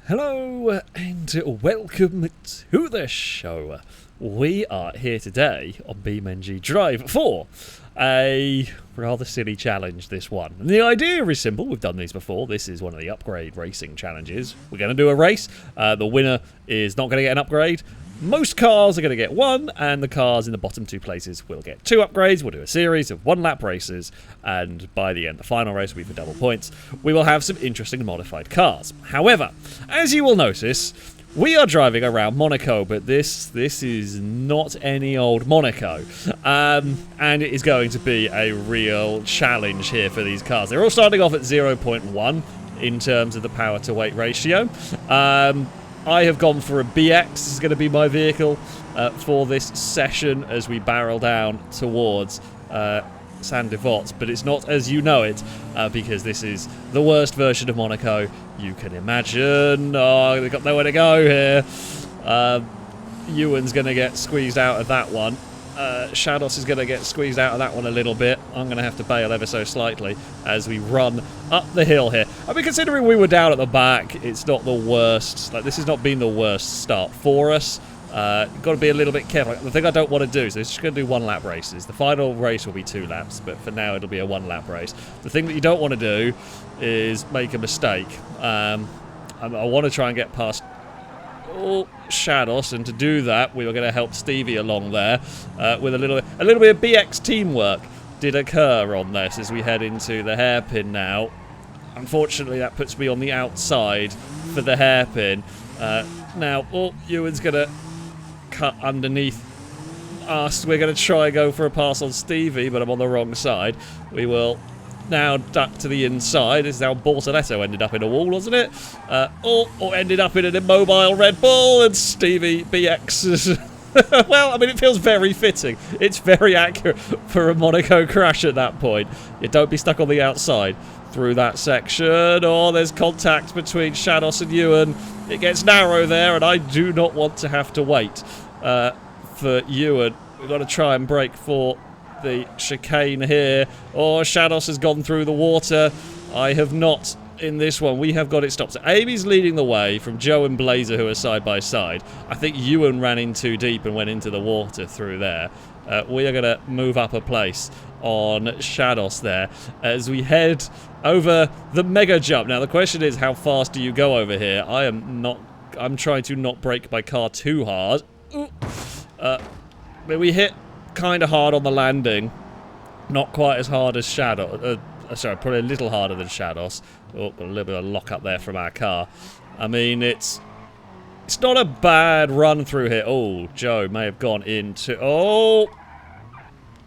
Hello and welcome to the show. We are here today on BeamNG Drive for a rather silly challenge, this one. And the idea is simple. We've done these before. This is one of the upgrade racing challenges. We're going to do a race. The winner is not going to get an upgrade. Most cars are going to get one, and the cars in the bottom two places will get two upgrades. We'll do a series of one-lap races, and by the end, the final race will be for double points. We will have some interesting modified cars. However, as you will notice, we are driving around Monaco, but this is not any old Monaco. And it is going to be a real challenge here for these cars. They're all starting off at 0.1 in terms of the power-to-weight ratio. I have gone for a BX. This is going to be my vehicle for this session as we barrel down towards Saint Devots, but it's not as you know it because this is the worst version of Monaco you can imagine. Oh, they've got nowhere to go here. Ewan's going to get squeezed out of that one. Shados is going to get squeezed out of that one a little bit. I'm going to have to bail ever so slightly as we run up the hill here. I mean, considering we were down at the back, it's not the worst. Like, this has not been the worst start for us. Got to be a little bit careful. The thing I don't want to do is it's just going to do one-lap races. The final race will be 2 laps, but for now it'll be a one-lap race. The thing that you don't want to do is make a mistake. I want to try and get past Shados, and to do that we were going to help Stevie along there with a little bit of BX teamwork did occur on this as we head into the hairpin now. Unfortunately, that puts me on the outside for the hairpin. Now, Ewan's going to cut underneath us. We're going to try and go for a pass on Stevie, but I'm on the wrong side. We will now duck to the inside. This is how Bortoletto ended up in a wall, wasn't it? Or ended up in an immobile Red Bull, and Stevie BX. Well, I mean, it feels very fitting. It's very accurate for a Monaco crash at that point. You don't be stuck on the outside through that section. Oh, there's contact between Shados and Ewan. It gets narrow there, and I do not want to have to wait for Ewan. We've got to try and break for the chicane here. Oh, Shados has gone through the water. I have not in this one. We have got it stopped. So Amy's leading the way from Joe and Blazer, who are side by side. I think Ewan ran in too deep and went into the water through there. We are going to move up a place on Shados there as we head over the mega jump. Now the question is, how fast do you go over here? I'm trying to not brake my car too hard. But we hit kind of hard on the landing, not quite as hard as Shados. Sorry, probably a little harder than Shados. Oh, got a little bit of lock up there from our car. I mean, it's not a bad run through here. Oh, Joe may have gone into... Oh!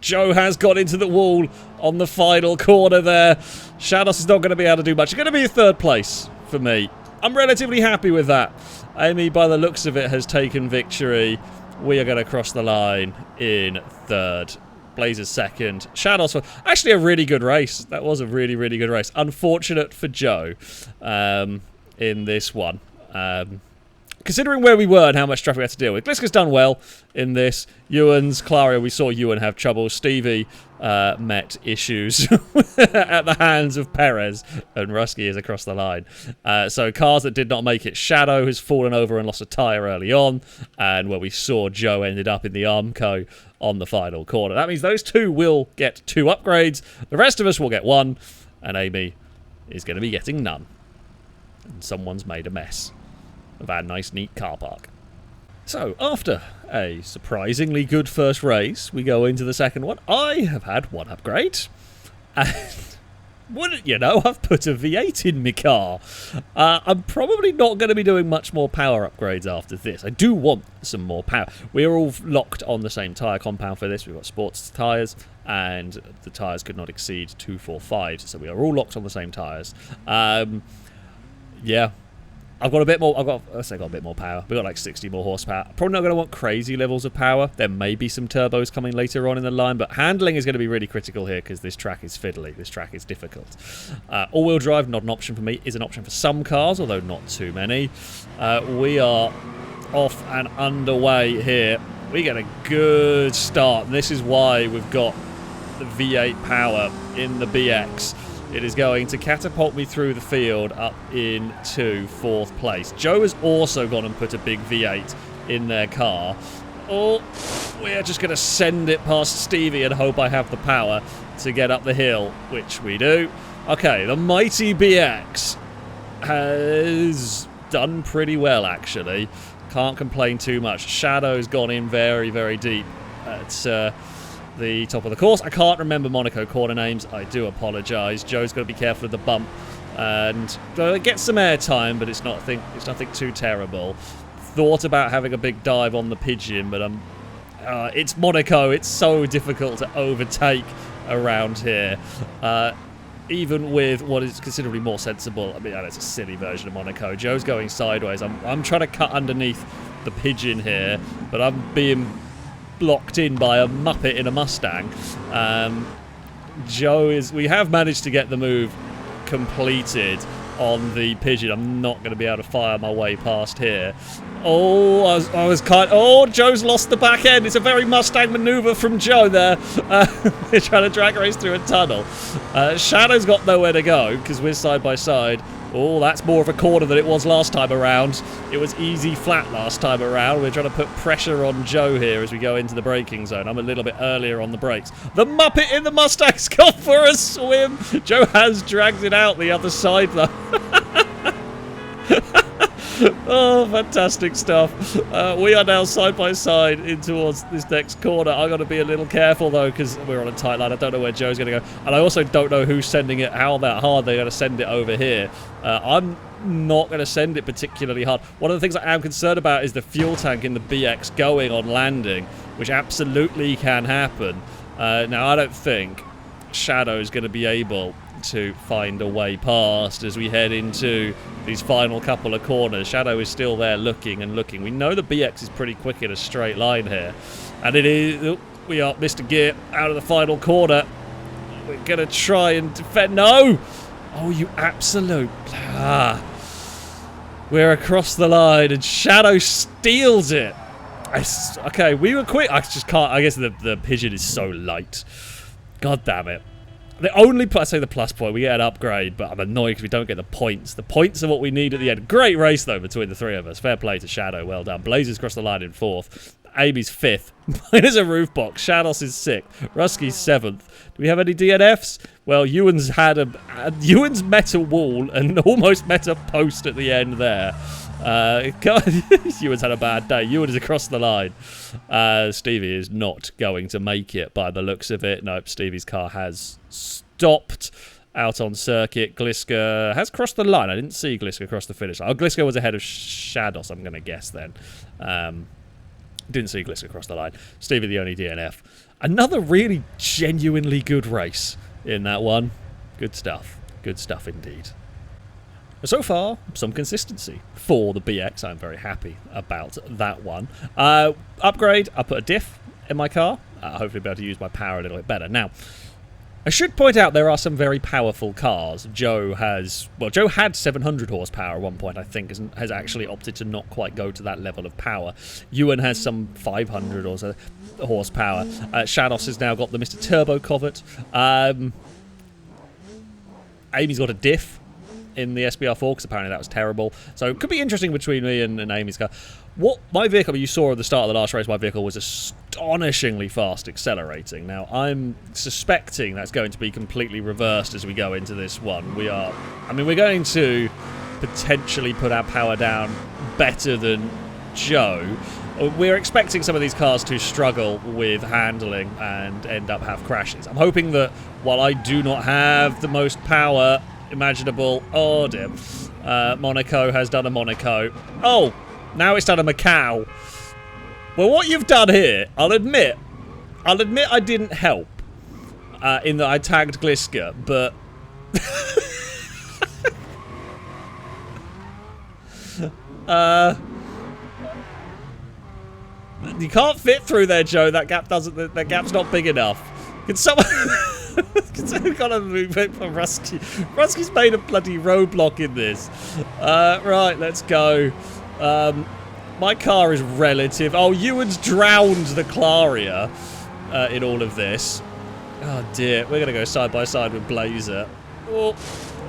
Joe has got into the wall on the final corner there. Shados is not going to be able to do much. It's going to be a 3rd place for me. I'm relatively happy with that. Amy, by the looks of it, has taken victory. We are going to cross the line in 3rd. Blazers 2nd. Shados, actually a really good race. That was a really, really good race. Unfortunate for Joe in this one. Considering where we were and how much traffic we had to deal with. Gliska's done well in this. Ewan's, Clara, we saw Ewan have trouble. Stevie met issues at the hands of Perez, and Rusky is across the line. So cars that did not make it. Shadow has fallen over and lost a tyre early on, and where we saw Joe ended up in the Armco on the final corner. That means those two will get 2 upgrades. The rest of us will get 1, and Amy is going to be getting none. And someone's made a mess of our nice, neat car park. So, after a surprisingly good first race, we go into the second one. I have had 1 upgrade. And wouldn't you know, I've put a V8 in my car. I'm probably not going to be doing much more power upgrades after this. I do want some more power. We're all locked on the same tyre compound for this. We've got sports tyres, and the tyres could not exceed 245s, so we are all locked on the same tyres. Yeah. I've got a bit more. I've got a bit more power. We've got like 60 more horsepower. Probably not going to want crazy levels of power. There may be some turbos coming later on in the line, but handling is going to be really critical here because this track is fiddly. This track is difficult. All-wheel drive, not an option for me, is an option for some cars, although not too many. We are off and underway here. We get a good start, and this is why we've got the V8 power in the BX. it is going to catapult me through the field up into 4th place. Joe has also gone and put a big V8 in their car. Or we're just going to send it past Stevie and hope I have the power to get up the hill, which we do. Okay, the mighty BX has done pretty well, actually. Can't complain too much. Shadow's gone in very, very deep at the top of the course. I can't remember Monaco corner names. I do apologise. Joe's got to be careful of the bump and get some air time, but it's nothing too terrible. Thought about having a big dive on the pigeon, but it's Monaco. It's so difficult to overtake around here. Even with what is considerably more sensible, I mean, it's a silly version of Monaco. Joe's going sideways. I'm trying to cut underneath the pigeon here, but I'm being blocked in by a Muppet in a Mustang. We have managed to get the move completed on the pigeon. I'm not going to be able to fire my way past here. Oh, Joe's lost the back end. It's a very Mustang maneuver from Joe there. They're trying to drag race through a tunnel. Shadow's got nowhere to go because we're side by side. Oh, that's more of a corner than it was last time around. It was easy flat last time around. We're trying to put pressure on Joe here as we go into the braking zone. I'm a little bit earlier on the brakes. The Muppet in the Mustang's gone for a swim. Joe has dragged it out the other side, though. Oh, fantastic stuff. We are now side by side in towards this next corner. I've got to be a little careful, though, because we're on a tight line. I don't know where Joe's going to go. And I also don't know who's sending it, how that hard they're going to send it over here. I'm not going to send it particularly hard. One of the things I am concerned about is the fuel tank in the BX going on landing, which absolutely can happen. Now, I don't think Shadow's going to be able to find a way past as we head into these final couple of corners. Shadow is still there looking and looking. We know the BX is pretty quick in a straight line here. And it is... we are Mr. Gear out of the final corner. We're going to try and defend... No! Oh, you absolute... We're across the line and Shadow steals it. Okay, we were quick. I just can't... I guess the pigeon is so light. God damn it. The only, I say the plus point, we get an upgrade, but I'm annoyed because we don't get the points. The points are what we need at the end. Great race, though, between the three of us. Fair play to Shadow, well done. Blazers crossed the line in 4th. Amy's 5th. Mine is a roof box. Shados is 6th. Rusky's 7th. Do we have any DNFs? Well, Ewan's Ewan's met a wall and almost met a post at the end there. Ewan's had a bad day. Ewan is across the line. Stevie is not going to make it by the looks of it. Nope, Stevie's car has stopped out on circuit. Gliska has crossed the line. I didn't see Gliska cross the finish line. Oh, Gliska was ahead of Shados, I'm going to guess then. Didn't see Gliska cross the line. Stevie the only DNF. Another really genuinely good race in that one. Good stuff. Good stuff indeed. So far, some consistency for the BX. I'm very happy about that one. Upgrade, I put a diff in my car. Hopefully be able to use my power a little bit better. Now, I should point out there are some very powerful cars. Joe had 700 horsepower at one point, I think, has actually opted to not quite go to that level of power. Ewan has some 500 or so horsepower. Shados has now got the Mr. Turbo Covert. Amy's got a diff in the SBR4 because apparently that was terrible. So it could be interesting between me and Amy's car. What my vehicle, you saw at the start of the last race, my vehicle was astonishingly fast accelerating. Now, I'm suspecting that's going to be completely reversed as we go into this one. We're going to potentially put our power down better than Joe. We're expecting some of these cars to struggle with handling and end up have crashes. I'm hoping that while I do not have the most power imaginable, oh dear, Monaco has done a Monaco. Oh! Now it's done a Macau. Well, what you've done here, I'll admit I didn't help in that I tagged Gliska, but you can't fit through there, Joe. That gap's not big enough. Can someone got to move it for Rusky? Rusky's made a bloody roadblock in this. Right, let's go. My car is relative. Oh, Ewan's drowned the Claria in all of this. Oh dear, we're going to go side by side with Blazer. Oh,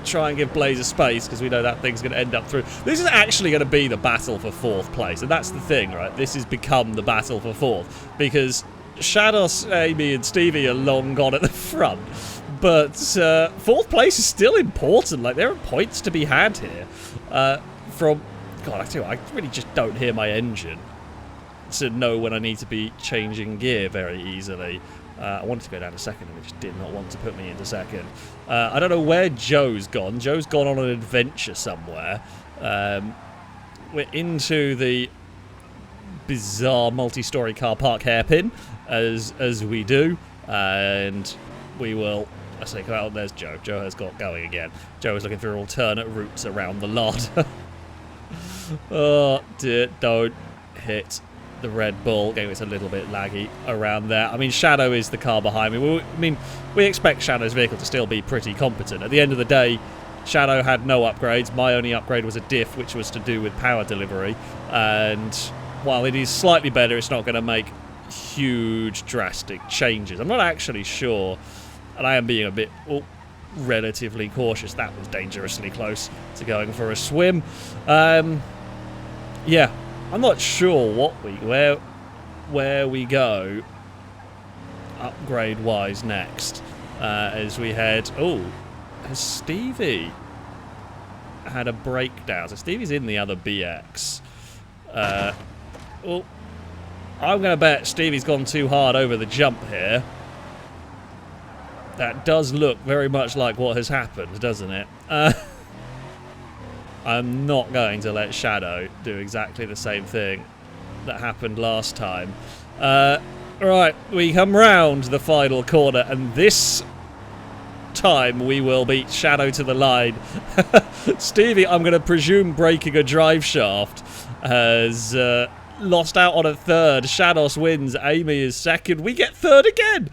try and give Blazer space, because we know that thing's going to end up through. This is actually going to be the battle for 4th place, and that's the thing, right? This has become the battle for 4th, because Shados, Amy, and Stevie are long gone at the front. But 4th place is still important. Like, there are points to be had here. From... God, I tell you what, I really just don't hear my engine to know when I need to be changing gear very easily. I wanted to go down to second, and it just did not want to put me into second. I don't know where Joe's gone. Joe's gone on an adventure somewhere. We're into the bizarre multi-story car park hairpin, as we do. And we will... I say, well, there's Joe. Joe has got going again. Joe is looking for alternate routes around the lot. Oh, dear, don't hit the Red Bull. Okay, it's a little bit laggy around there. I mean, Shadow is the car behind me. We expect Shadow's vehicle to still be pretty competent. At the end of the day, Shadow had no upgrades. My only upgrade was a diff, which was to do with power delivery. And while it is slightly better, it's not going to make huge, drastic changes. I'm not actually sure, and I am being a bit... Oh, relatively cautious. That was dangerously close to going for a swim. Yeah, I'm not sure where we go upgrade wise next as we head. Oh, has Stevie had a breakdown? So Stevie's in the other BX. Oh, I'm gonna bet Stevie's gone too hard over the jump here. That does look very much like what has happened, doesn't it? I'm not going to let Shadow do exactly the same thing that happened last time. Right, we come round the final corner, and this time we will beat Shadow to the line. Stevie, I'm going to presume breaking a drive shaft, has... lost out on a third. Shadows wins. Amy is second. We get third again.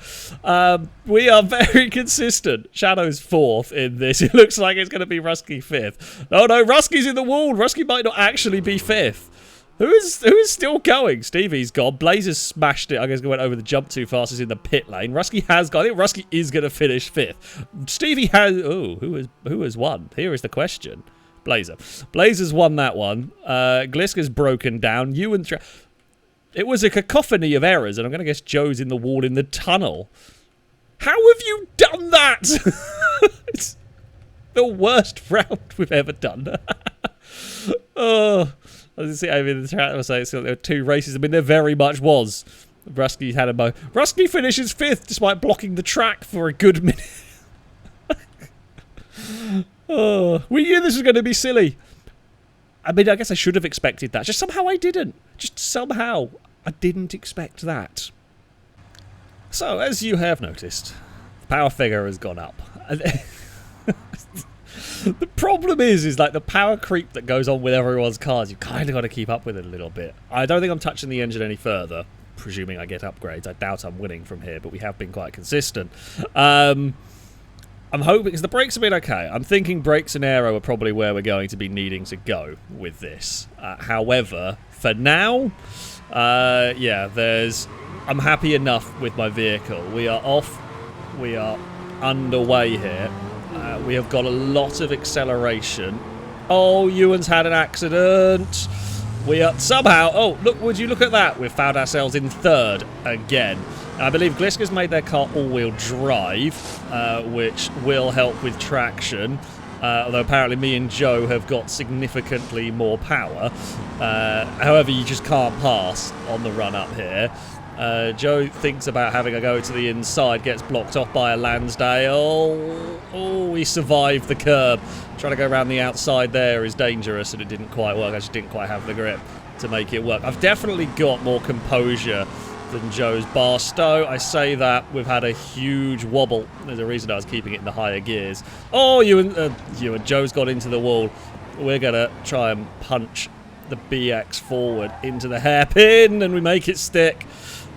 We are very consistent. Shadow's 4th in this. It looks like it's going to be Rusky 5th. Oh no, Rusky's in the wall. Rusky might not actually be 5th. Who is still going? Stevie's gone. Blazer's smashed it. I guess he went over the jump too fast. He's in the pit lane. Rusky has gone. I think Rusky is going to finish 5th. Stevie has... Oh, who has won? Here is the question. Blazer. Blazer's won that one. Gliska's broken down. It was a cacophony of errors, and I'm going to guess Joe's in the wall in the tunnel. How have you done that? It's the worst round we've ever done. Oh, as you see, I mean, the chat was saying there were 2 races. I mean, there very much was. Rusky had a mo. Rusky finishes 5th despite blocking the track for a good minute. Oh, we knew this was going to be silly. I mean, I guess I should have expected that. Just somehow I didn't. Just somehow I didn't expect that. So, as you have noticed, the power figure has gone up. The problem is like the power creep that goes on with everyone's cars. You kind of got to keep up with it a little bit. I don't think I'm touching the engine any further, presuming I get upgrades. I doubt I'm winning from here, but we have been quite consistent. I'm hoping, because the brakes have been okay. I'm thinking brakes and aero are probably where we're going to be needing to go with this. However, for now, yeah, I'm happy enough with my vehicle. We are off. We are underway here. We have got a lot of acceleration. Oh, Ewan's had an accident. We are somehow... Oh, look, would you look at that? We've found ourselves in 3rd again. I believe Gliska's made their car all-wheel drive, which will help with traction. Although apparently me and Joe have got significantly more power. However, you just can't pass on the run up here. Joe thinks about having a go to the inside, gets blocked off by a Lansdale. Oh, he survived the curb. Trying to go around the outside there is dangerous, and it didn't quite work. I just didn't quite have the grip to make it work. I've definitely got more composure than Joe's Barstow. I say that we've had a huge wobble. There's a reason I was keeping it in the higher gears. Oh, you and Joe's got into the wall. We're going to try and punch the BX forward into the hairpin, and we make it stick.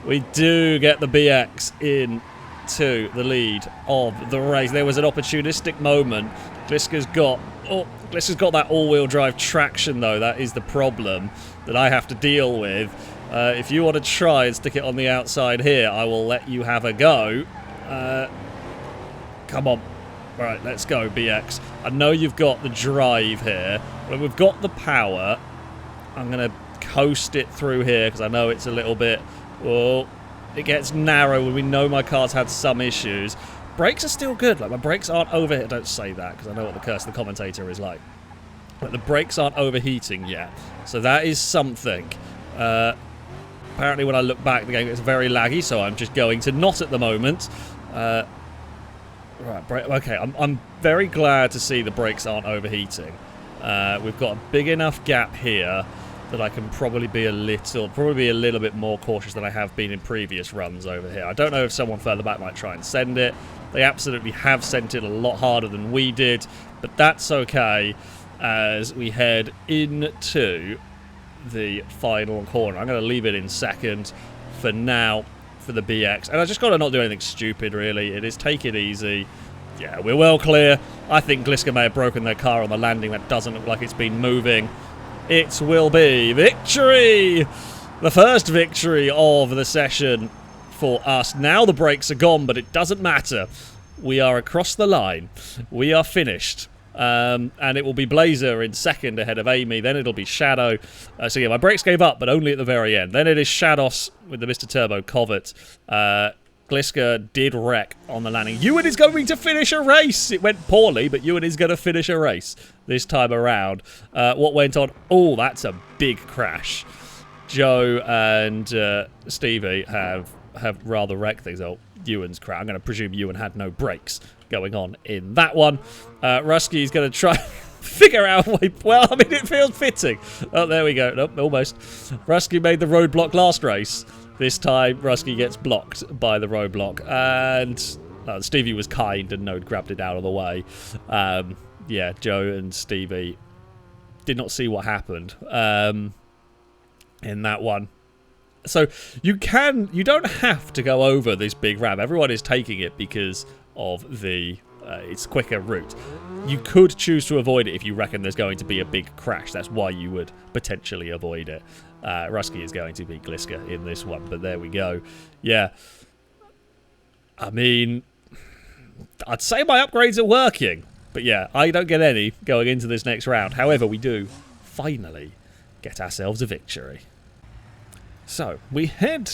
We do get the BX into the lead of the race. There was an opportunistic moment. Gliska's got that all-wheel drive traction, though. That is the problem that I have to deal with. If you want to try and stick it on the outside here, I will let you have a go. Come on. Right, let's go, BX. I know you've got the drive here. But we've got the power. I'm going to coast it through here because I know it's a little bit... Oh, it gets narrow when we know my car's had some issues. Brakes are still good. Like, my brakes aren't overheating. Don't say that because I know what the curse of the commentator is like. But the brakes aren't overheating yet. So that is something. Apparently when I look back, the game gets very laggy, so I'm just going to not at the moment. Right, okay, I'm very glad to see the brakes aren't overheating. We've got a big enough gap here that I can probably be a little bit more cautious than I have been in previous runs over here. I don't know if someone further back might try and send it. They absolutely have sent it a lot harder than we did, but that's okay as we head into the final corner. I'm going to leave it in second for now for the BX. And I just got to not do anything stupid, really. It is take it easy. Yeah, we're well clear. I think Gliska may have broken their car on the landing. That doesn't look like it's been moving. It will be victory! The first victory of the session for us. Now the brakes are gone, but it doesn't matter. We are across the line. We are finished. And it will be Blazer in second ahead of Amy. Then it'll be Shadow. So yeah, my brakes gave up, but only at the very end. Then it is Shados with the Mr. Turbo Covert. Gliska did wreck on the landing. Ewan is going to finish a race. It went poorly, but Ewan is going to finish a race this time around. What went on? Oh, that's a big crash. Joe and Stevie have rather wrecked things. Oh, Ewan's crash. I'm going to presume Ewan had no brakes going on in that one. Rusky's going to try figure out a way. Well, I mean, it feels fitting. Oh, there we go. Nope, almost. Rusky made the roadblock last race. This time, Rusky gets blocked by the roadblock. And Stevie was kind and Node grabbed it out of the way. Yeah, Joe and Stevie did not see what happened in that one. So you don't have to go over this big ramp. Everyone is taking it because of the its quicker route. You could choose to avoid it if you reckon there's going to be a big crash. That's why you would potentially avoid it. Rusky is going to beat Gliska in this one, but there we go. Yeah. I mean, I'd say my upgrades are working, but yeah, I don't get any going into this next round. However, we do finally get ourselves a victory. So, we head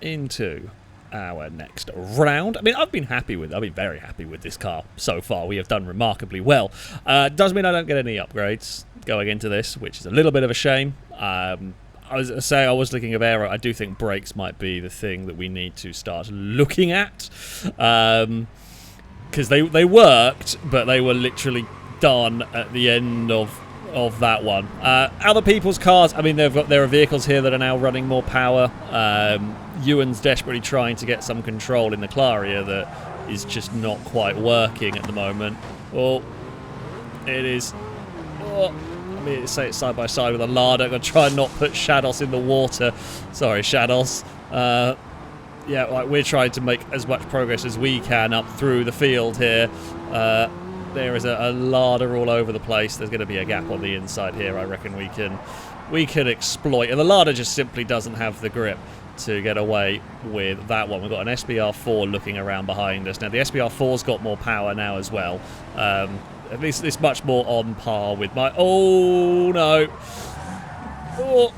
into our next round. I mean, I've been very happy with this car so far. We have done remarkably well. Does mean I don't get any upgrades going into this, which is a little bit of a shame. I was looking at aero. I do think brakes might be the thing that we need to start looking at. Because they worked, but they were literally done at the end of that one. Other people's cars, I mean, there are vehicles here that are now running more power. Ewan's desperately trying to get some control in the Claria that is just not quite working at the moment. Oh, it is. Oh, I mean, say it's side by side with a Lada. I'm going to try and not put Shados in the water. Sorry, Shados. Yeah, like we're trying to make as much progress as we can up through the field here. There is a Lada all over the place. There's going to be a gap on the inside here. I reckon we can exploit. And the Lada just simply doesn't have the grip to get away with that one. We've got an SBR4 looking around behind us. Now, the SBR4's got more power now as well. At least it's much more on par with my... Oh, no. Oh,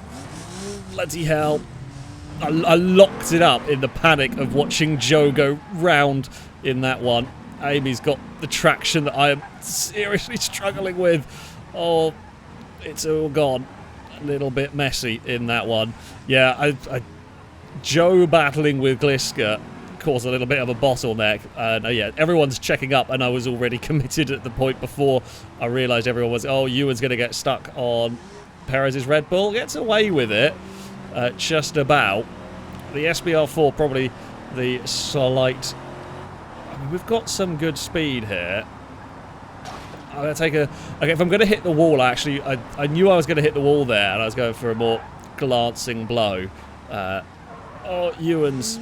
bloody hell. I locked it up in the panic of watching Joe go round in that one. Amy's got the traction that I am seriously struggling with. Oh, it's all gone. A little bit messy in that one. Yeah, Joe battling with Gliska caused a little bit of a bottleneck. And yeah, everyone's checking up, and I was already committed at the point before I realised everyone was, oh, Ewan's going to get stuck on Perez's Red Bull. Gets away with it, just about. The SBR4 probably the slight... We've got some good speed here. I'm going to take a... Okay, if I'm going to hit the wall, actually, I knew I was going to hit the wall there, and I was going for a more glancing blow. Oh, Ewan's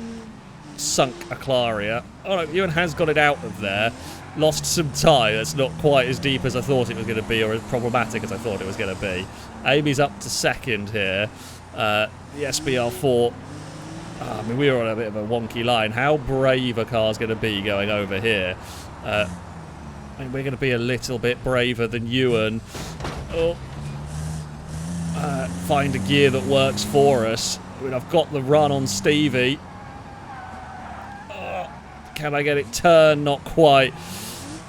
sunk a Claria. Oh, no, Ewan has got it out of there. Lost some time. That's not quite as deep as I thought it was going to be, or as problematic as I thought it was going to be. Amy's up to second here. The SBR4... I mean, we were on a bit of a wonky line. How brave a car's going to be going over here? I mean, we're going to be a little bit braver than Ewan. Oh. Find a gear that works for us. I mean, I've got the run on Stevie. Oh, can I get it turned? Not quite.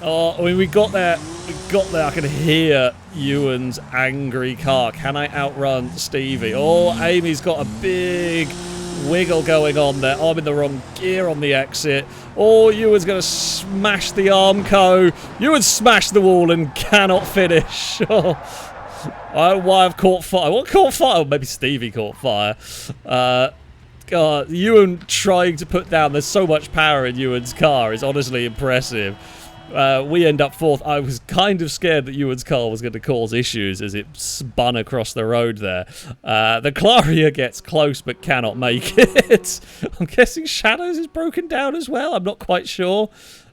Oh, I mean, we got there. I can hear Ewan's angry car. Can I outrun Stevie? Oh, Amy's got a big wiggle going on there. Oh, I'm in the wrong gear on the exit. Oh, Ewan's going to smash the Armco. Ewan smashed the wall and cannot finish. Oh, why I've caught fire. What caught fire? Oh, maybe Stevie caught fire. God, Ewan trying to put down. There's so much power in Ewan's car. It's honestly impressive. We end up 4th. I was kind of scared that Ewan's car was going to cause issues as it spun across the road there. The Clarier gets close but cannot make it. I'm guessing Shadows is broken down as well. I'm not quite sure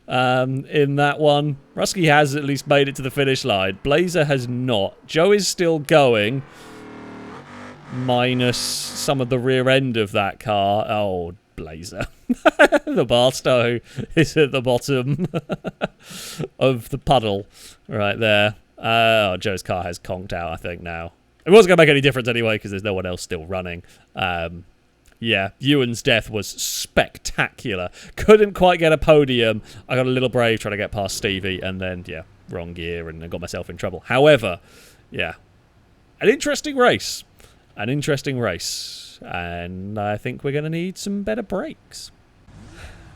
in that one. Rusky has at least made it to the finish line. Blazer has not. Joe is still going. Minus some of the rear end of that car. Oh, Blazer. The Barstow is at the bottom of the puddle right there. Oh, Joe's car has conked out, I think, now. It wasn't going to make any difference anyway because there's no one else still running. Yeah, Ewan's death was spectacular. Couldn't quite get a podium. I got a little brave trying to get past Stevie and then, yeah, wrong gear and I got myself in trouble. However, yeah, an interesting race. An interesting race. And I think we're going to need some better brakes.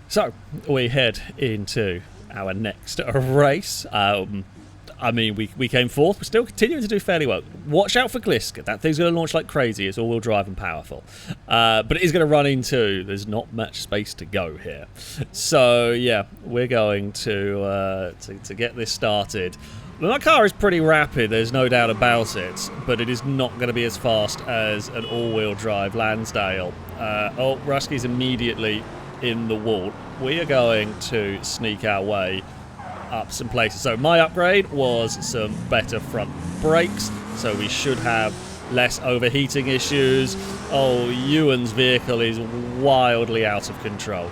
So, we head into our next race. I mean, we came 4th. We're still continuing to do fairly well. Watch out for Glisk. That thing's going to launch like crazy. It's all-wheel drive and powerful. But it is going to run into... There's not much space to go here. So, yeah, we're going to get this started. My car is pretty rapid, there's no doubt about it, but it is not going to be as fast as an all-wheel drive Lansdale. Oh, Rusky's immediately in the wall. We are going to sneak our way up some places. So my upgrade was some better front brakes, so we should have less overheating issues. Oh, Ewan's vehicle is wildly out of control.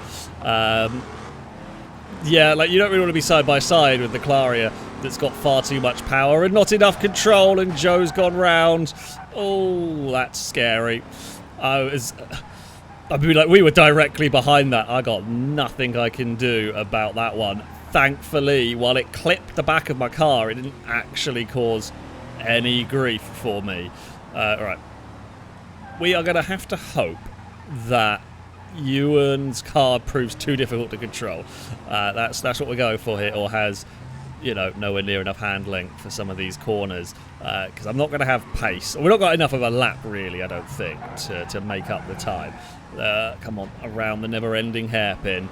Yeah, like, you don't really want to be side by side with the Clarier that's got far too much power and not enough control, and Joe's gone round. Oh, that's scary. I mean, like, we were directly behind that. I got nothing I can do about that one. Thankfully, while it clipped the back of my car, it didn't actually cause any grief for me. Right. We are going to have to hope that Ewan's car proves too difficult to control. That's what we're going for here, or has, you know, nowhere near enough handling for some of these corners. Because I'm not going to have pace. We've not got enough of a lap, really, I don't think, to make up the time. Come on, around the never-ending hairpin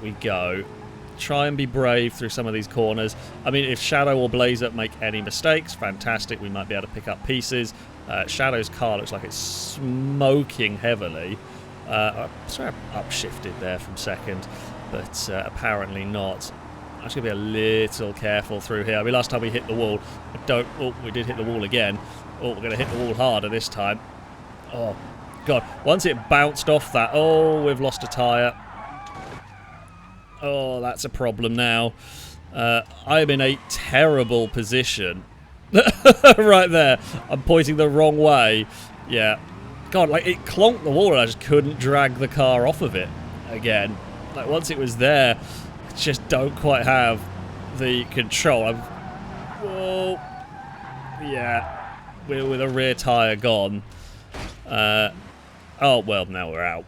we go. Try and be brave through some of these corners. I mean, if Shadow or Blazer make any mistakes, fantastic. We might be able to pick up pieces. Shadow's car looks like it's smoking heavily. Sorry, I upshifted there from second, but apparently not. I'm just going to be a little careful through here. I mean, last time we hit the wall, we did hit the wall again. Oh, we're going to hit the wall harder this time. Oh, God. Once it bounced off that, oh, we've lost a tyre. Oh, that's a problem now. I'm in a terrible position. Right there. I'm pointing the wrong way. Yeah. God, like, it clonked the wall and I just couldn't drag the car off of it again. Like, once it was there, I just don't quite have the control. Whoa. Yeah. We're with a rear tyre gone. Oh, well, now we're out.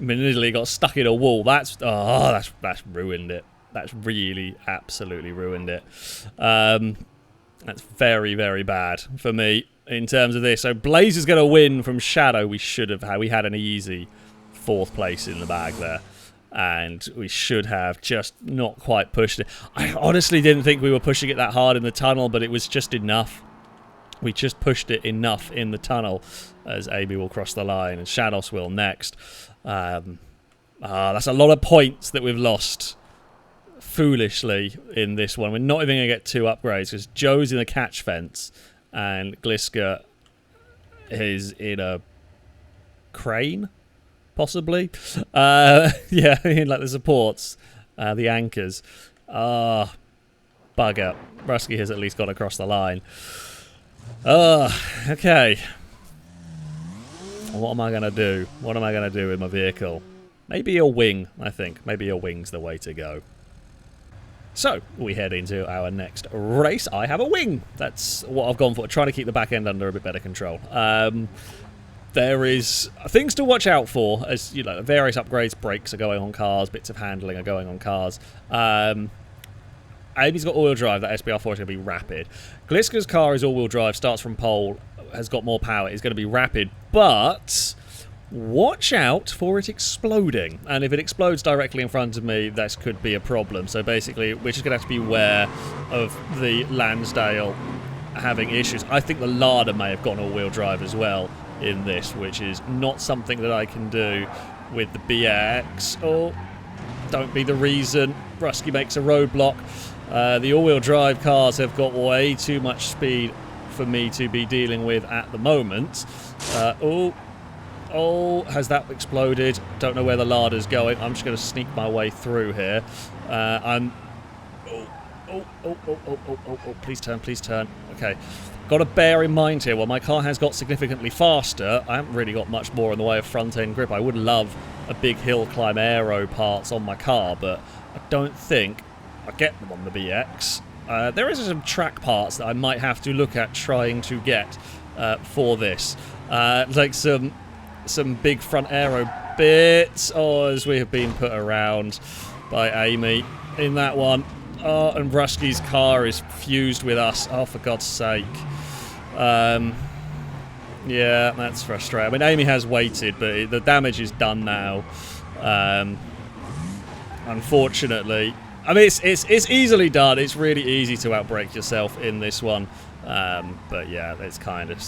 Literally got stuck in a wall. That's ruined it. That's really absolutely ruined it. That's very, very bad for me in terms of this. So Blazer's going to win from Shadow. We should have had. We had an easy 4th place in the bag there. And we should have just not quite pushed it. I honestly didn't think we were pushing it that hard in the tunnel, but it was just enough. We just pushed it enough in the tunnel as AB will cross the line and Shadows will next. That's a lot of points that we've lost foolishly in this one. We're not even going to get 2 upgrades because Joe's in a catch fence and Gliska is in a crane, possibly. Yeah, in like the supports, the anchors. Ah, bugger. Rusky has at least got across the line. Okay. What am I going to do? What am I going to do with my vehicle? Maybe a wing, I think. Maybe a wing's the way to go. So, we head into our next race. I have a wing. That's what I've gone for. Trying to keep the back end under a bit better control. There is things to watch out for, as you know, various upgrades. Brakes are going on cars, bits of handling are going on cars. Amy's got all-wheel drive. That SBR4 is going to be rapid. Gliska's car is all-wheel drive, starts from pole, has got more power. It's going to be rapid, but watch out for it exploding. And if it explodes directly in front of me, that could be a problem. So basically, we're just going to have to be aware of the Lansdale having issues. I think the Lada may have gone all-wheel drive as well in this, which is not something that I can do with the BX. Oh, don't be the reason. Rusky makes a roadblock. The all-wheel drive cars have got way too much speed for me to be dealing with at the moment. Oh, has that exploded? Don't know where the Lada's going. I'm just going to sneak my way through here. Please turn, please turn. Okay. Got to bear in mind here, while my car has got significantly faster, I haven't really got much more in the way of front-end grip. I would love a big hill climb aero parts on my car, but I don't think I get them on the BX. There is some track parts that I might have to look at trying to get for this. Like some big front aero bits, as we have been put around by Amy in that one. Oh, and Rusky's car is fused with us. Oh, for God's sake. Yeah, that's frustrating. I mean, Amy has waited, but the damage is done now. Unfortunately. I mean, it's easily done. It's really easy to outbrake yourself in this one. But yeah, it's kind of...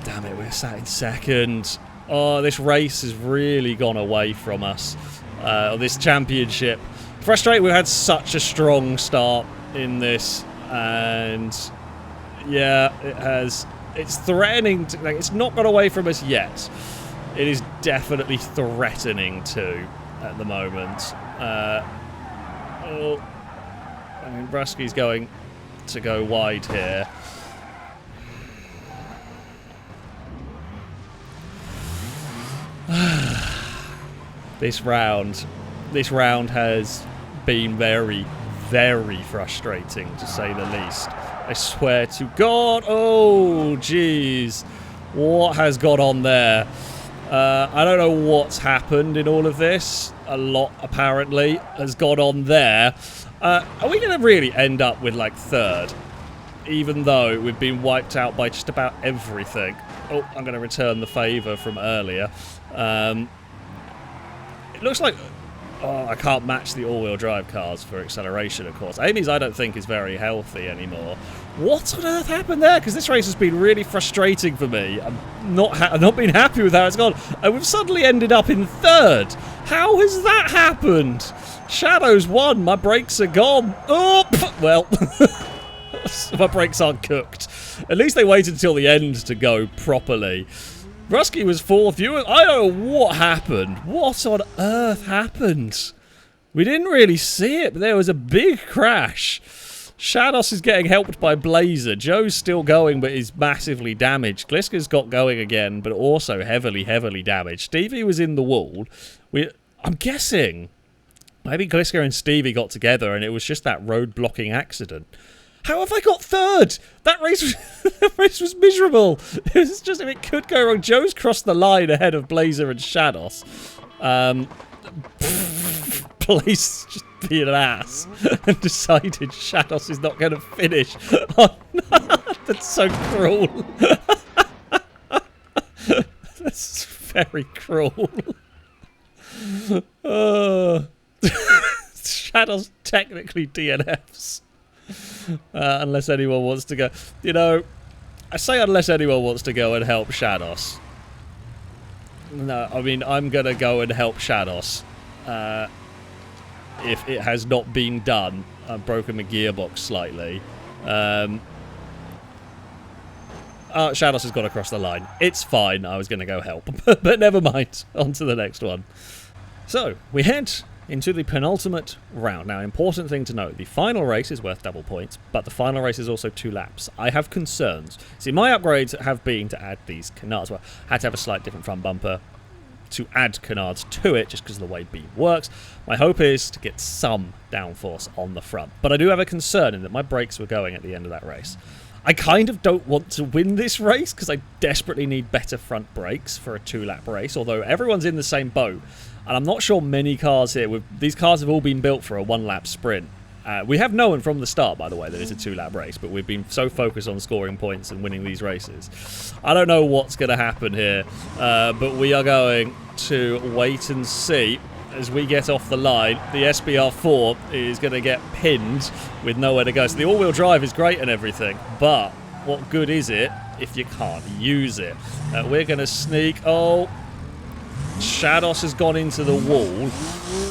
Damn it, we're sat in second. Oh, this race has really gone away from us. This championship. Frustrating, we've had such a strong start in this, and yeah, it has. It's threatening to, like, it's not got away from us yet. It is definitely threatening to at the moment. I mean, Rusky's going to go wide here. This round has been very, very frustrating, to say the least. I swear to God. Oh, jeez. What has gone on there? I don't know what's happened in all of this. A lot, apparently, has gone on there. Are we going to really end up with, like, third? Even though we've been wiped out by just about everything. Oh, I'm going to return the favour from earlier. It looks like... Oh, I can't match the all-wheel drive cars for acceleration, of course. Amy's, I don't think, is very healthy anymore. What on earth happened there? Because this race has been really frustrating for me. I've not been happy with how it's gone. And we've suddenly ended up in third. How has that happened? Shadows won. My brakes are gone. Oh, well, my brakes aren't cooked. At least they waited until the end to go properly. Rusky was fourth. I don't know what happened. What on earth happened? We didn't really see it, but there was a big crash. Shados is getting helped by Blazer. Joe's still going, but is massively damaged. Gliska's got going again, but also heavily, heavily damaged. Stevie was in the wall. I'm guessing maybe Gliska and Stevie got together, and it was just that road-blocking accident. How have I got third? That race was miserable. It was just, if it could go wrong. Joe's crossed the line ahead of Blazer and Shados. Blaze just being an ass and decided Shados is not going to finish. Oh, no, that's so cruel. That's very cruel. Shados technically DNFs. Unless anyone wants to go. You know, I say unless anyone wants to go and help Shados. No, I mean, I'm going to go and help Shados. If it has not been done. I've broken the gearbox slightly. Shados has gone across the line. It's fine. I was going to go help. But never mind. On to the next one. So, we head into the penultimate round. Now, important thing to note, the final race is worth double points, but the final race is also 2 laps. I have concerns. See, my upgrades have been to add these canards. Well, I had to have a slight different front bumper to add canards to it, just because of the way Beam works. My hope is to get some downforce on the front, but I do have a concern in that my brakes were going at the end of that race. I kind of don't want to win this race because I desperately need better front brakes for a 2-lap race, although everyone's in the same boat. And I'm not sure many cars here, these cars have all been built for a 1-lap sprint. We have known from the start, by the way, that it's a 2-lap race, but we've been so focused on scoring points and winning these races. I don't know what's going to happen here, but we are going to wait and see as we get off the line. The SBR4 is going to get pinned with nowhere to go. So the all-wheel drive is great and everything, but what good is it if you can't use it? We're going to sneak. Oh, Shadows has gone into the wall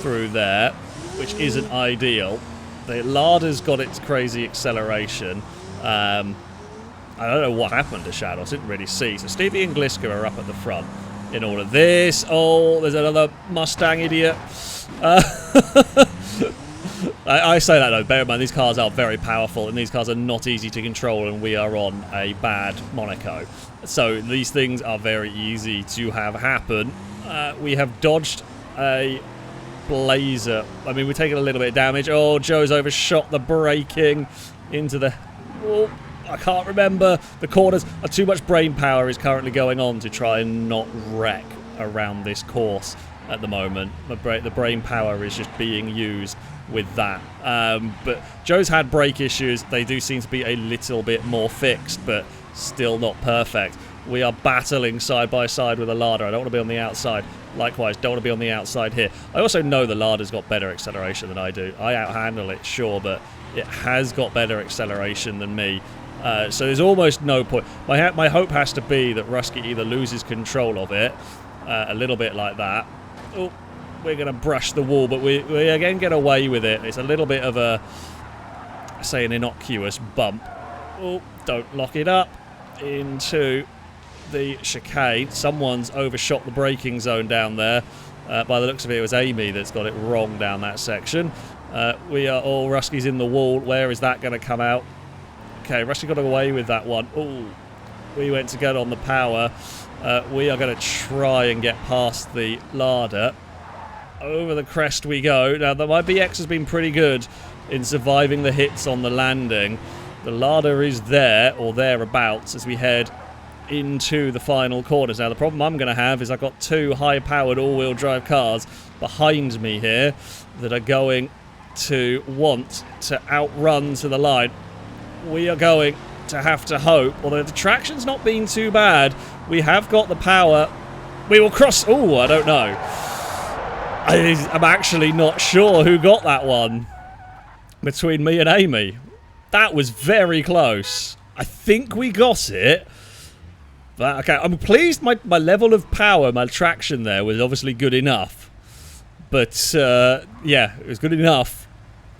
through there, which isn't ideal. The Larder's got its crazy acceleration. I don't know what happened to Shadows. Didn't really see. So Stevie and Gliska are up at the front in all of this. Oh, there's another Mustang idiot. I say that though, bear in mind these cars are very powerful and these cars are not easy to control, and we are on a bad Monaco. So these things are very easy to have happen. We have dodged a Blazer. I mean, we're taking a little bit of damage. Oh, Joe's overshot the braking into the... Oh, I can't remember. The corners are too much brain power is currently going on to try and not wreck around this course at the moment. The brain power is just being used with that. But Joe's had brake issues. They do seem to be a little bit more fixed, but still not perfect. We are battling side by side with a Larder. I don't want to be on the outside. Likewise, don't want to be on the outside here. I also know the Larder's got better acceleration than I do. I outhandle it, sure, but it has got better acceleration than me. So there's almost no point. My hope has to be that Rusky either loses control of it, a little bit like that. Oh, we're going to brush the wall, but we again get away with it. It's a little bit of a, say, an innocuous bump. Oh, don't lock it up into the chicane. Someone's overshot the braking zone down there. By the looks of it, it was Amy that's got it wrong down that section. We are all... Rusky's in the wall. Where is that going to come out? Okay, Rusky got away with that one. Oh, we went to get on the power. We are going to try and get past the Larder. Over the crest we go. Now, my BX has been pretty good in surviving the hits on the landing. The Larder is there, or thereabouts, as we head into the final corners. Now, the problem I'm going to have is I've got 2 high-powered all-wheel drive cars behind me here that are going to want to outrun to the line. We are going to have to hope, although the traction's not been too bad, we have got the power. We will cross... Oh, I don't know. I'm actually not sure who got that one between me and Amy. That was very close. I think we got it. But, okay, I'm pleased my level of power, my traction there was obviously good enough. But, yeah, it was good enough.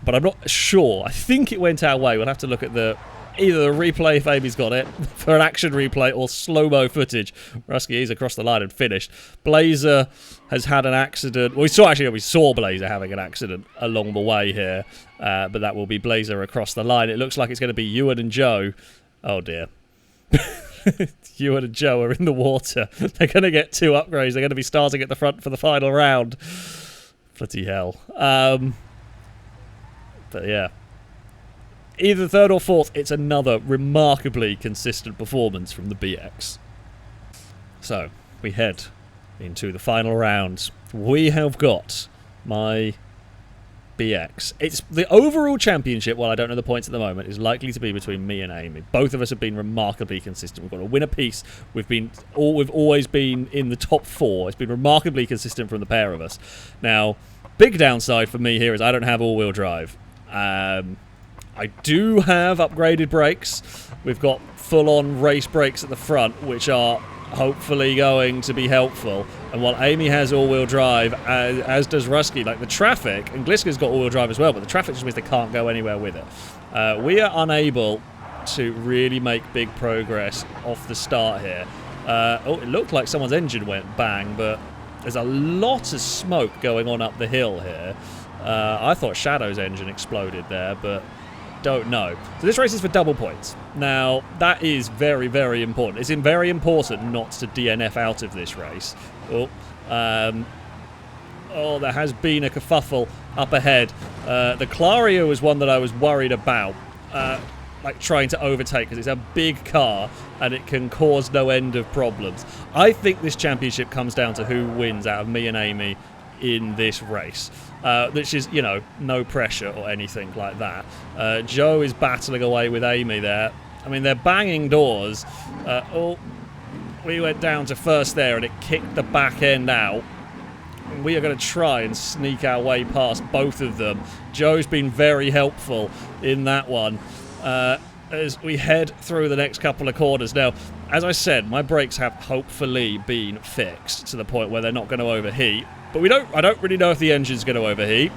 But I'm not sure. I think it went our way. We'll have to look at either the replay if Amy's got it, for an action replay, or slow-mo footage. Rusky is across the line and finished. Blazer has had an accident. Well, we saw Blazer having an accident along the way here. But that will be Blazer across the line. It looks like it's going to be Ewan and Joe. Oh, dear. Ewan and Joe are in the water. They're going to get 2 upgrades. They're going to be starting at the front for the final round. Bloody hell. But yeah. Either 3rd or 4th, it's another remarkably consistent performance from the BX. So, we head into the final round. We have got my BX. It's the overall championship, while I don't know the points at the moment, is likely to be between me and Amy. Both of us have been remarkably consistent. We've got a winner piece. We've always been in the top 4. It's been remarkably consistent from the pair of us. Now, big downside for me here is I don't have all-wheel drive. I do have upgraded brakes. We've got full-on race brakes at the front, which are hopefully going to be helpful. And while Amy has all-wheel drive, as does Rusky, like the traffic, and Gliska's got all-wheel drive as well, but the traffic just means they can't go anywhere with it. We are unable to really make big progress off the start here. Oh, it looked like someone's engine went bang, but There's a lot of smoke going on up the hill here. I thought Shadow's engine exploded there, but don't know. So this race is for double points. Now, that is very, very important. It's very important not to DNF out of this race. Oh, there has been a kerfuffle up ahead. The Claria was one that I was worried about, like trying to overtake, because it's a big car and it can cause no end of problems. I think this championship comes down to who wins out of me and Amy in this race, which is, you know, no pressure or anything like that. Joe is battling away with Amy there. I mean, they're banging doors. We went down to first there and it kicked the back end out. We are going to try and sneak our way past both of them. Joe's been very helpful in that one as we head through the next couple of corners. Now, as I said, my brakes have hopefully been fixed to the point where they're not going to overheat. But I don't really know if the engine's going to overheat.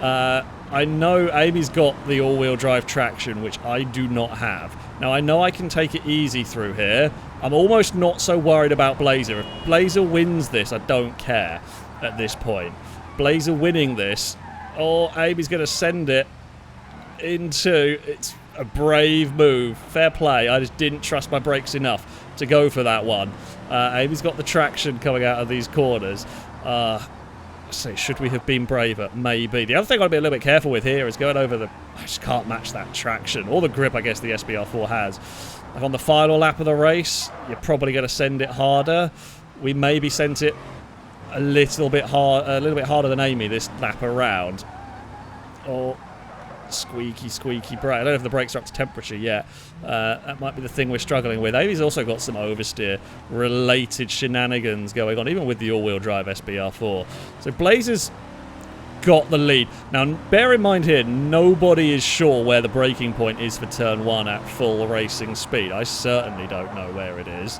I know Amy's got the all-wheel drive traction, which I do not have. Now, I know I can take it easy through here. I'm almost not so worried about Blazer. If Blazer wins this, I don't care at this point. Blazer winning this, Amy's going to send it into... It's a brave move. Fair play. I just didn't trust my brakes enough to go for that one. Amy's got the traction coming out of these corners. So should we have been braver? Maybe. The other thing I'd be a little bit careful with here is going over the... I just can't match that traction. Or the grip, I guess, the SBR4 has. Like on the final lap of the race, you're probably going to send it harder. We maybe sent it a little bit harder than Amy this lap around. Or squeaky brake. I don't know if the brakes are up to temperature yet. That might be the thing we're struggling with. Amy's also got some oversteer related shenanigans going on, even with the all-wheel drive SBR4. So Blazer's got the lead. Now, bear in mind here, nobody is sure where the braking point is for turn 1 at full racing speed. I certainly don't know where it is.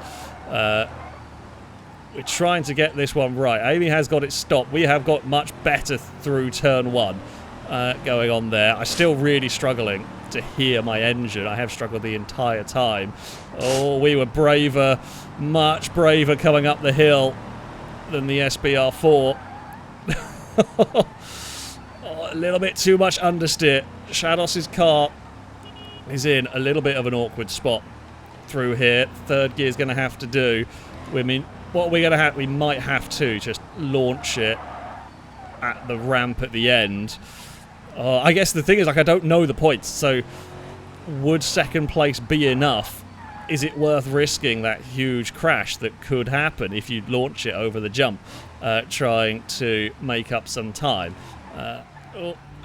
We're trying to get this one right. Amy has got it stopped. We have got much better through turn 1 going on there. I'm still really struggling to hear my engine. I have struggled the entire time. We were braver, much braver coming up the hill than the SBR4. A little bit too much understeer. Shados' car is in a little bit of an awkward spot through here. Third gear's going to have to do. I mean, what are we going to have? We might have to just launch it at the ramp at the end. I guess the thing is, like, I don't know the points, so would second place be enough? Is it worth risking that huge crash that could happen if you launch it over the jump, trying to make up some time?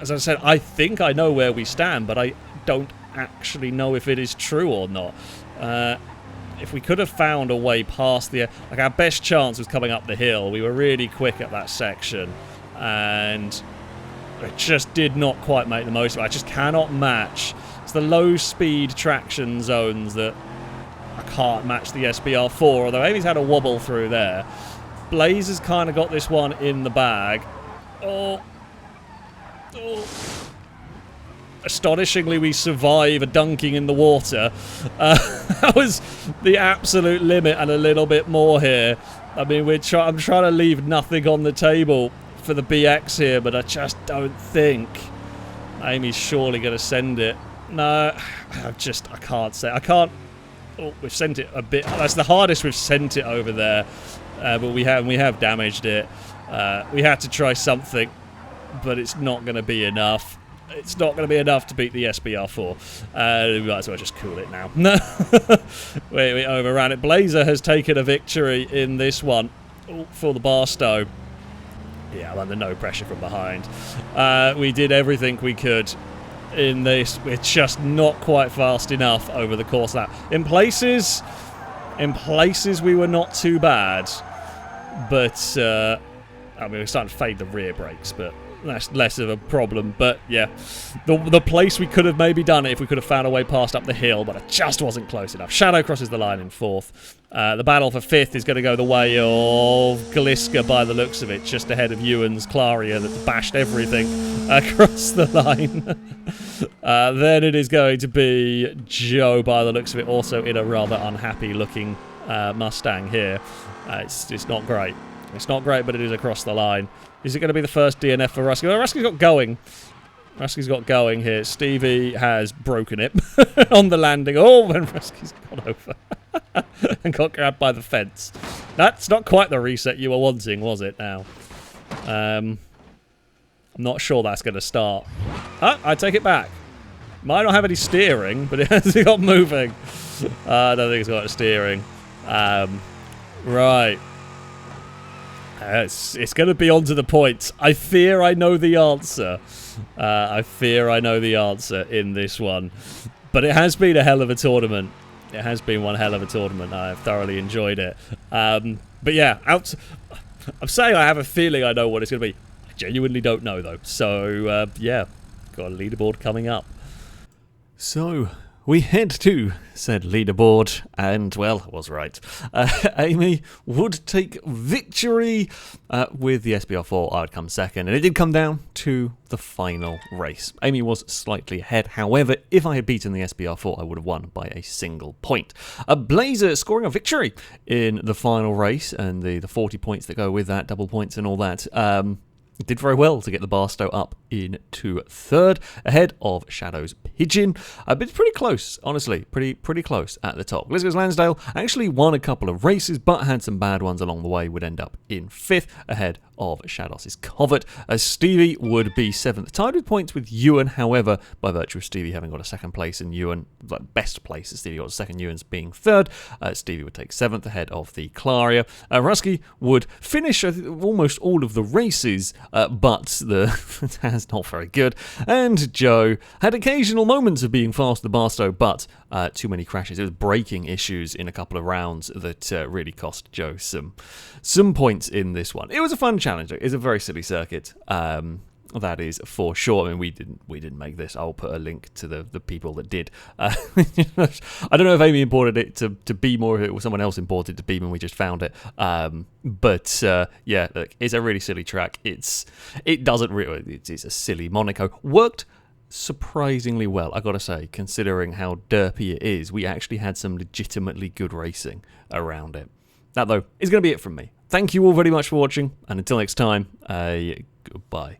As I said, I think I know where we stand, but I don't actually know if it is true or not. If we could have found a way past the... Like, our best chance was coming up the hill. We were really quick at that section, and I just did not quite make the most of it. I just cannot match. It's the low-speed traction zones that I can't match the SBR4, although Amy's had a wobble through there. Blazer's kind of got this one in the bag. Astonishingly, we survive a dunking in the water. That was the absolute limit and a little bit more here. I mean, I'm trying to leave nothing on the table for the BX here, but I just don't think Amy's surely going to send it. No, I can't say. I can't. We've sent it a bit. That's the hardest we've sent it over there, but we have damaged it. We had to try something, but it's not going to be enough. It's not going to be enough to beat the SBR4. We might as well just cool it now. we overran it. Blazer has taken a victory in this one for the Barstow. Yeah, I'm under no pressure from behind. We did everything we could in this. We're just not quite fast enough over the course of that. In places we were not too bad, but I mean, we're starting to fade the rear brakes, but that's less of a problem. But yeah, the place we could have maybe done it if we could have found a way past up the hill, but it just wasn't close enough. Shadow crosses the line in 4th. The battle for 5th is going to go the way of Gliska by the looks of it, just ahead of Ewan's Claria that's bashed everything across the line. Then it is going to be Joe by the looks of it, also in a rather unhappy looking Mustang here. It's not great. It's not great, but it is across the line. Is it going to be the first DNF for Rusky? Well, Rusky's got going. Rusky's got going here. Stevie has broken it on the landing. Oh, and Rusky's gone over and got grabbed by the fence. That's not quite the reset you were wanting, was it, now? I'm not sure that's going to start. I take it back. Might not have any steering, but it has got moving. I don't think it's got steering. Right. It's going to be on to the points. I fear I know the answer. I fear I know the answer in this one. But it has been a hell of a tournament. It has been one hell of a tournament. I've thoroughly enjoyed it. But yeah, I'm saying I have a feeling I know what it's going to be. I genuinely don't know, though. So, yeah, got a leaderboard coming up. So, we head to said leaderboard, and, well, I was right. Amy would take victory with the SBR4. I would come second, and it did come down to the final race. Amy was slightly ahead. However, if I had beaten the SBR4, I would have won by a single point. Blazer scoring a victory in the final race, and the 40 points that go with that, double points and all that. Did very well to get the Barstow up into third, ahead of Shadow's Pigeon. But it's pretty close, honestly, pretty close at the top. Glasgow's Lansdale actually won a couple of races, but had some bad ones along the way, would end up in fifth, ahead of Shados' Covert. Stevie would be seventh, tied with points with Ewan, however, by virtue of Stevie having got a second place and Ewan, like best place, Stevie got a second, Ewan's being third. Stevie would take seventh, ahead of the Claria. Rusky would finish almost all of the races, but the that's not very good. And Joe had occasional moments of being fast the Barstow, but too many crashes. It was braking issues in a couple of rounds that really cost Joe some points in this one. It was a fun challenge. It's a very silly circuit. That is for sure. I mean, we didn't make this. I'll put a link to the people that did. I don't know if Amy imported it to Beam or if it was someone else imported to Beam and we just found it. But yeah, look, it's a really silly track. It's a silly Monaco. Worked surprisingly well, I gotta say, considering how derpy it is. We actually had some legitimately good racing around it. That, though, is going to be it from me. Thank you all very much for watching, and until next time, goodbye.